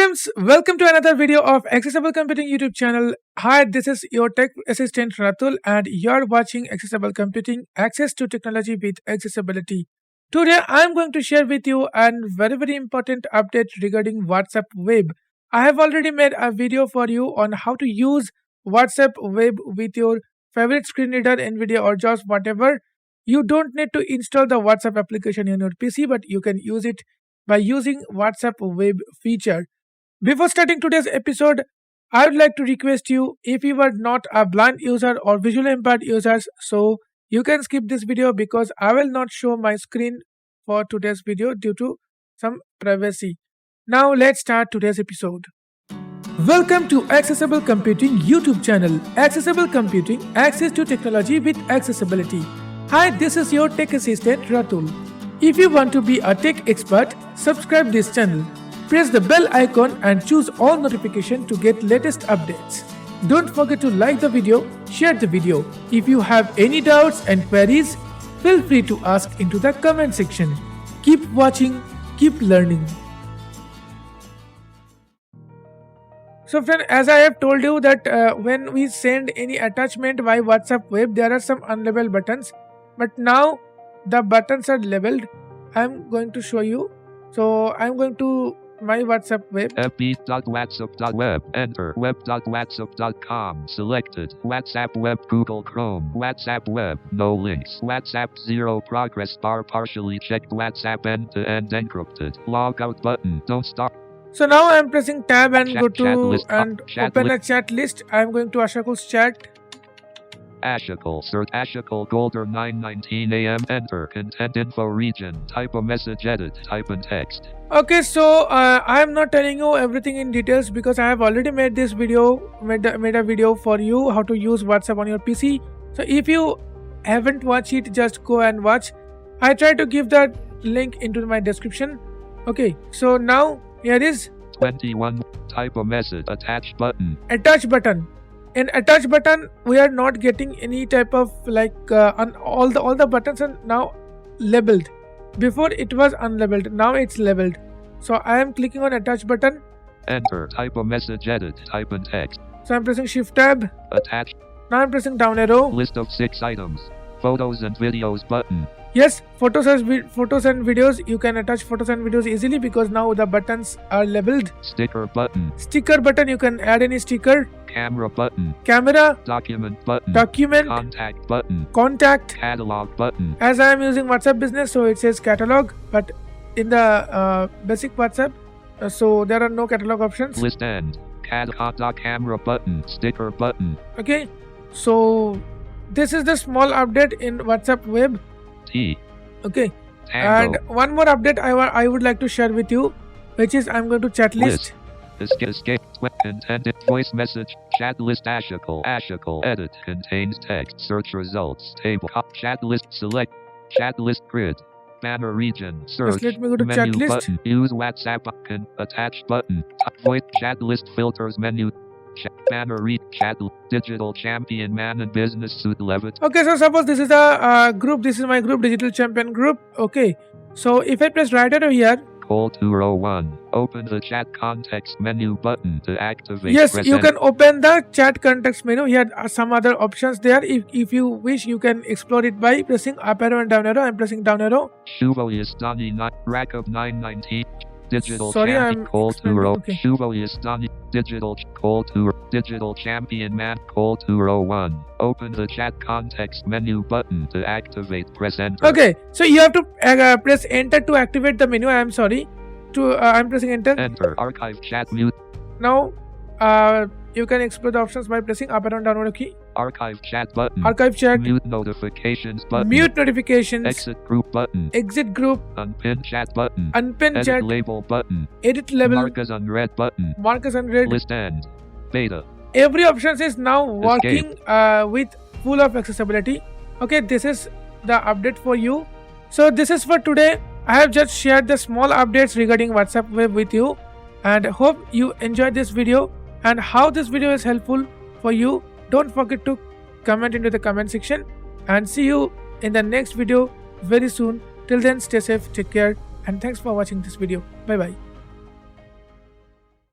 friends, welcome to another video of Accessible Computing YouTube channel. Hi, this is your tech assistant Ratul and you're watching Accessible Computing, access to technology with accessibility. Today I am going to share with you a very important update regarding WhatsApp web. I have already made a video for you on how to use WhatsApp web with your favorite screen reader, NVIDIA or JAWS, whatever. You don't need to install the WhatsApp application in your PC, but you can use it by using WhatsApp web feature. Before starting today's episode, I would like to request you, if you are not a blind user or visually impaired users, so you can skip this video because I will not show my screen for today's video due to some privacy. Now let's start today's episode. Welcome to Accessible Computing YouTube channel. Accessible Computing, access to technology with accessibility. Hi, this is your tech assistant Ratul. If you want to be a tech expert, subscribe this channel. Press the bell icon and choose all notifications to get latest updates. Don't forget to like the video, share the video. If you have any doubts and queries, feel free to ask into the comment section. Keep watching, keep learning. So friend, as I have told you that when we send any attachment by WhatsApp web, there are some unlabeled buttons. But now the buttons are labeled. I'm going to show you. So I'm going to my WhatsApp web. fb.whatsapp.web. Enter web.whatsapp.com. Selected. WhatsApp web. Google Chrome. WhatsApp web. No links. WhatsApp 0 progress bar partially checked. WhatsApp end-to-end encrypted. Logout button. Don't start. So now I'm pressing tab and Chat go to list, and chat open list. a chat list. I'm going to Ashakul's chat. Ashikal, search Ashikal Golder 9:19 AM. Enter content info region. Type a message, edit, type in text. Okay, so I am not telling you everything in details because I have already made this video, made a video for you how to use WhatsApp on your PC. So if you haven't watched it, just go and watch. I try to give that link into my description. Okay, so now here is 21. Type a message. Attach button. attach button. In attach button, we are not getting any type of on all the buttons are now labeled. Before it was unlabeled, now it's labeled. So I am clicking on attach button. Enter. Type a message, edit, type in text. So I'm pressing shift tab. Attach. Now I'm pressing down arrow. List of 6 items. Photos and videos button. Yes, photos and videos. You can attach photos and videos easily because now the buttons are labeled. Sticker button. Sticker button, you can add any sticker. Camera button. Camera. Document button. Document. Contact button. Contact. Catalog button. As I am using WhatsApp Business, so it says catalog, but in the basic WhatsApp, so there are no catalog options. List end. Camera button. Sticker button. Okay, so this is the small update in WhatsApp web. T. Okay, Tango. and one more update I would like to share with you, which is I'm going to chat list. Escape. Intended voice message. Chat list. Ashikal. Edit. Contains text. Search results. Table. Chat list. Select. Chat list grid. Banner region. Search. Let me go to Menu chat list. button. Use WhatsApp icon. Attach button. Voice chat list filters menu. Banner read chat. Digital champion man and business suit Levitt. Okay, so suppose this is a group. This is my group, digital champion group. Okay, so if I press right arrow here. Call 201. Open the chat context menu button to activate. Yes, you can open the chat context menu. Here are some other options there. If you wish, you can explore it by pressing up arrow and down arrow. I'm pressing down arrow. Shuvo Yastani Rakov 919. Digital Sorry, champion I'm call explaining, 20. okay. Shuvo Yastani. Digital champion man call 201. Open the chat context menu button to activate. Press enter. Okay, so you have to press enter to activate the menu. I'm sorry. I'm pressing enter. Enter. Archive chat mute. Now you can explore the options by pressing up and down arrow key. Archive chat button. Archive chat. Mute notifications button. Mute notifications. Exit group button. Exit group. Unpin chat button. Unpin Edit chat. label button. Edit label. Mark as unread button. Mark as unread. List end. Beta. Every option is now working with full of accessibility. Okay, this is the update for you. So this is for today. I have just shared the small updates regarding WhatsApp web with you and hope you enjoyed this video and how this video is helpful for you. Don't forget to comment into the comment section and see you in the next video very soon. Till then, stay safe, take care, and thanks for watching this video. Bye bye.